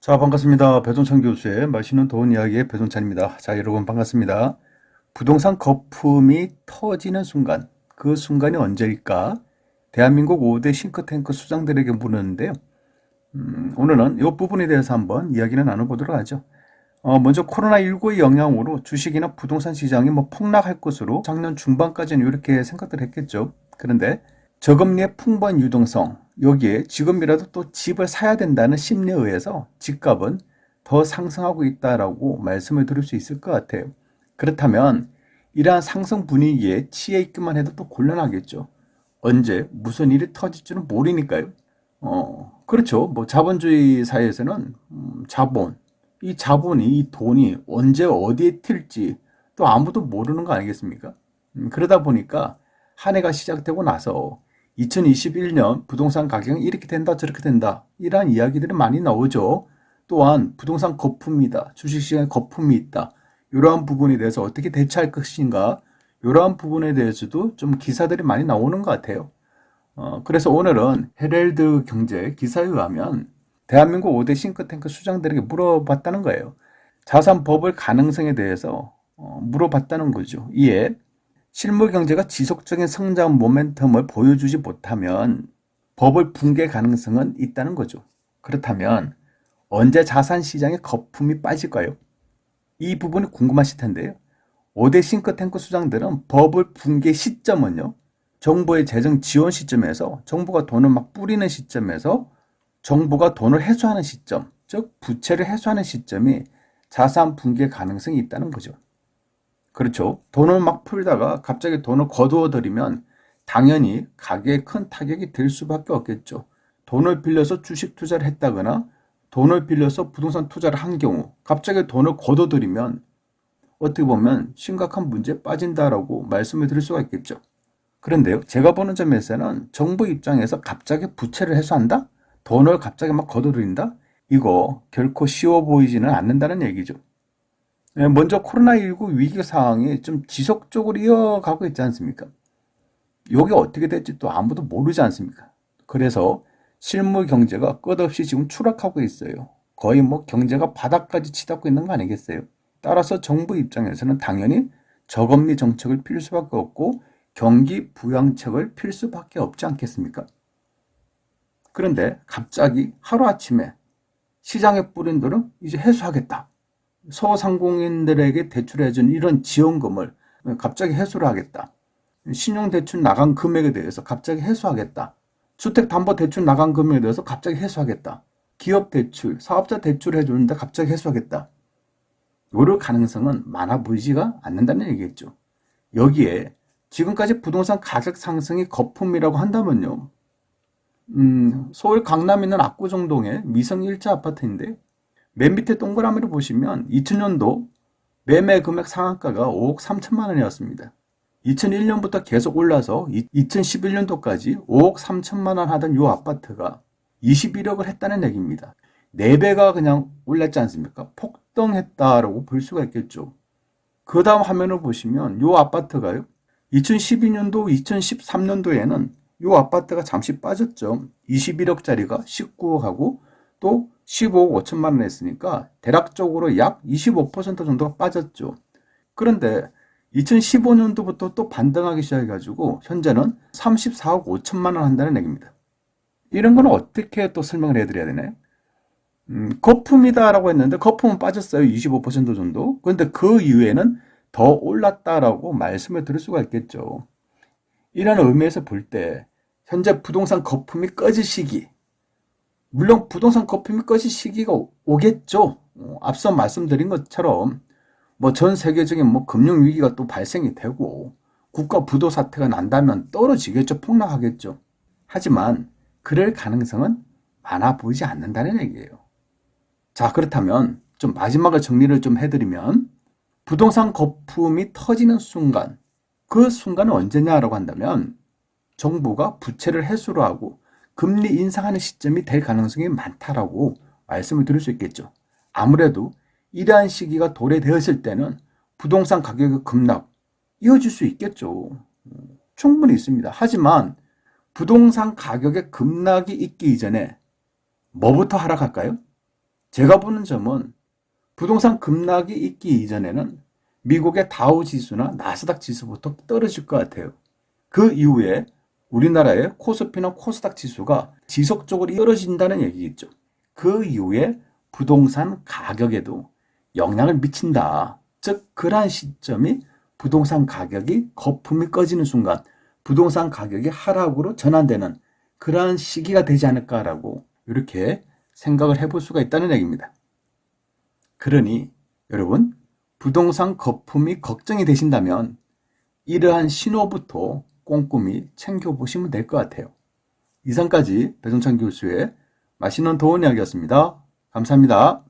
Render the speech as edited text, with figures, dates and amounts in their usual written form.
자, 반갑습니다. 배종찬 교수의 맛있는 좋은 이야기의 배종찬입니다. 자, 여러분 반갑습니다. 부동산 거품이 터지는 순간, 그 순간이 언제일까? 대한민국 5대 싱크탱크 수장들에게 물었는데요. 오늘은 이 부분에 대해서 한번 이야기를 나눠보도록 하죠. 먼저 코로나19의 영향으로 주식이나 부동산 시장이 폭락할 것으로 작년 중반까지는 이렇게 생각들 했겠죠. 그런데 저금리의 풍부한 유동성, 여기에 지금이라도 또 집을 사야 된다는 심리에 의해서 집값은 더 상승하고 있다라고 말씀을 드릴 수 있을 것 같아요. 그렇다면 이러한 상승 분위기에 취해 있기만 해도 또 곤란하겠죠. 언제 무슨 일이 터질지는 모르니까요. 그렇죠. 자본주의 사회에서는 자본, 이 자본이, 이 돈이 언제 어디에 튈지 또 아무도 모르는 거 아니겠습니까? 그러다 보니까 한 해가 시작되고 나서 2021년 부동산 가격은 이렇게 된다 저렇게 된다 이러한 이야기들이 많이 나오죠. 또한 부동산 거품이다, 주식시장에 거품이 있다, 이러한 부분에 대해서 어떻게 대처할 것인가, 이러한 부분에 대해서도 좀 기사들이 많이 나오는 것 같아요. 그래서 오늘은 헤럴드 경제 기사에 의하면 대한민국 5대 싱크탱크 수장들에게 물어봤다는 거예요. 자산 버블 가능성에 대해서 물어봤다는 거죠. 이에 실물 경제가 지속적인 성장 모멘텀을 보여주지 못하면 버블 붕괴 가능성은 있다는 거죠. 그렇다면 언제 자산 시장에 거품이 빠질까요? 이 부분이 궁금하실 텐데요. 5대 싱크탱크 수장들은 버블 붕괴 시점은요, 정부의 재정 지원 시점에서 정부가 돈을 막 뿌리는 시점에서 정부가 돈을 회수하는 시점, 즉 부채를 회수하는 시점이 자산 붕괴 가능성이 있다는 거죠. 그렇죠. 돈을 막 풀다가 갑자기 돈을 거두어 들이면 당연히 가계에 큰 타격이 될 수밖에 없겠죠. 돈을 빌려서 주식 투자를 했다거나 돈을 빌려서 부동산 투자를 한 경우 갑자기 돈을 거둬 들이면 어떻게 보면 심각한 문제에 빠진다라고 말씀을 드릴 수가 있겠죠. 그런데요, 제가 보는 점에서는 정부 입장에서 갑자기 부채를 해소한다? 돈을 갑자기 막 거둬들인다? 이거 결코 쉬워 보이지는 않는다는 얘기죠. 먼저 코로나19 위기 상황이 좀 지속적으로 이어가고 있지 않습니까? 이게 어떻게 될지 또 아무도 모르지 않습니까? 그래서 실물 경제가 끝없이 지금 추락하고 있어요. 거의 경제가 바닥까지 치닫고 있는 거 아니겠어요? 따라서 정부 입장에서는 당연히 저금리 정책을 필 수밖에 없고 경기 부양책을 필 수밖에 없지 않겠습니까? 그런데 갑자기 하루아침에 시장에 뿌린 돈은 이제 해소하겠다. 소상공인들에게 대출해준 이런 지원금을 갑자기 해소를 하겠다. 신용대출 나간 금액에 대해서 갑자기 해소하겠다. 주택담보대출 나간 금액에 대해서 갑자기 해소하겠다. 기업대출, 사업자 대출을 해주는데 갑자기 해소하겠다. 이럴 가능성은 많아 보이지가 않는다는 얘기겠죠. 여기에 지금까지 부동산 가격 상승이 거품이라고 한다면요. 서울 강남에 있는 압구정동의 미성 1차 아파트인데 맨 밑에 동그라미를 보시면 2000년도 매매 금액 상한가가 5억 3천만 원이었습니다. 2001년부터 계속 올라서 2011년도까지 5억 3천만 원 하던 이 아파트가 21억을 했다는 얘기입니다. 4배가 그냥 올랐지 않습니까? 폭등했다라고 볼 수가 있겠죠. 그 다음 화면을 보시면 이 아파트가요. 2012년도, 2013년도에는 이 아파트가 잠시 빠졌죠. 21억짜리가 19억하고 또 15억 5천만 원 했으니까 대략적으로 약 25% 정도가 빠졌죠. 그런데 2015년도부터 또 반등하기 시작해가지고 현재는 34억 5천만 원 한다는 얘기입니다. 이런 건 어떻게 또 설명을 해드려야 되나요? 거품이다라고 했는데 거품은 빠졌어요. 25% 정도. 그런데 그 이후에는 더 올랐다라고 말씀을 드릴 수가 있겠죠. 이런 의미에서 볼 때 현재 부동산 거품이 꺼질 시기, 물론 부동산 거품이 꺼질 시기가 오겠죠. 앞서 말씀드린 것처럼 전 세계적인 금융위기가 또 발생이 되고 국가 부도 사태가 난다면 떨어지겠죠. 폭락하겠죠. 하지만 그럴 가능성은 많아 보이지 않는다는 얘기예요. 자, 그렇다면 좀 마지막으로 정리를 좀 해드리면 부동산 거품이 터지는 순간, 그 순간은 언제냐라고 한다면 정부가 부채를 해소를 하고 금리 인상하는 시점이 될 가능성이 많다라고 말씀을 드릴 수 있겠죠. 아무래도 이러한 시기가 도래되었을 때는 부동산 가격의 급락 이어질 수 있겠죠. 충분히 있습니다. 하지만 부동산 가격의 급락이 있기 이전에 뭐부터 하락할까요? 제가 보는 점은 부동산 급락이 있기 이전에는 미국의 다우 지수나 나스닥 지수부터 떨어질 것 같아요. 그 이후에 우리나라의 코스피나 코스닥 지수가 지속적으로 떨어진다는 얘기겠죠. 그 이후에 부동산 가격에도 영향을 미친다. 즉, 그러한 시점이 부동산 가격이 거품이 꺼지는 순간 부동산 가격이 하락으로 전환되는 그러한 시기가 되지 않을까라고 이렇게 생각을 해볼 수가 있다는 얘기입니다. 그러니 여러분, 부동산 거품이 걱정이 되신다면 이러한 신호부터 꼼꼼히 챙겨보시면 될 것 같아요. 이상까지 배종찬 교수의 맛있는 도움 이야기였습니다. 감사합니다.